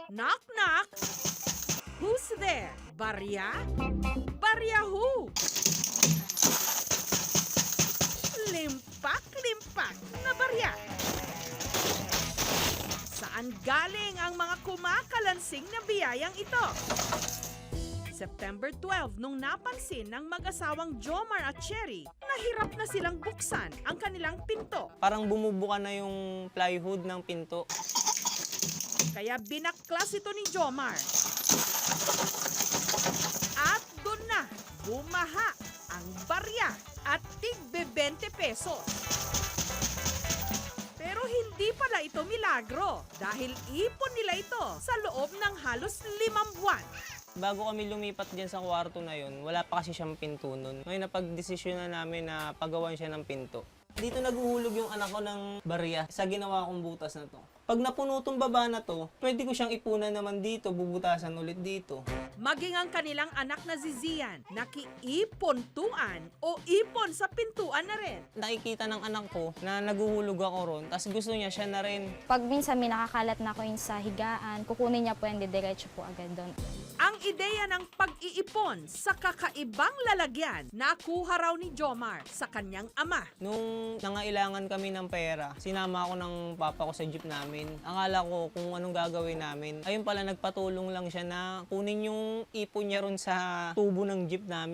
Knock knock. Who's there? Barya? Barya who? Limpak-limpak na barya. Saan galing ang mga kumakalansing na biyayang ito? September 12 nung napansin ng mag-asawang Jomar at Cherry na hirap na silang buksan ang kanilang pinto. Parang bumubuka na yung plywood ng pinto. Kaya binaklas ito ni Jomar. At doon na bumaha ang barya at tig 20 pesos. Pero hindi pala ito milagro dahil ipon nila ito sa loob ng halos 5 buwan. Bago kami lumipat dyan sa kwarto na yun, wala pa kasi siyang pinto nun. Ngayon napag-desisyon na namin na pagawan siya ng pinto. Dito naguhulog yung anak ko ng barya sa ginawa kong butas na to. Pag napuno tong baba na to, pwede ko siyang ipunan naman dito, bubutasan ulit dito. Maging ang kanilang anak na si Zian, nakiipon-tuan o ipon sa pintuan na rin. Nakikita ng anak ko na naguhulog ako ron, tapos gusto niya siya na rin. Pag minsan may nakakalat na coin sa higaan, kukunin niya po yan, didiretso po agad doon. Ang ideya ng pag-iipon sa kakaibang lalagyan nakuha raw ni Jomar sa kanyang ama. Nung nangailangan kami ng pera, sinama ako ng papa ko sa jeep namin. Akala ko kung anong gagawin namin. Ayun pala, nagpatulong lang siya na kunin yung ipon niya ron sa tubo ng jeep namin.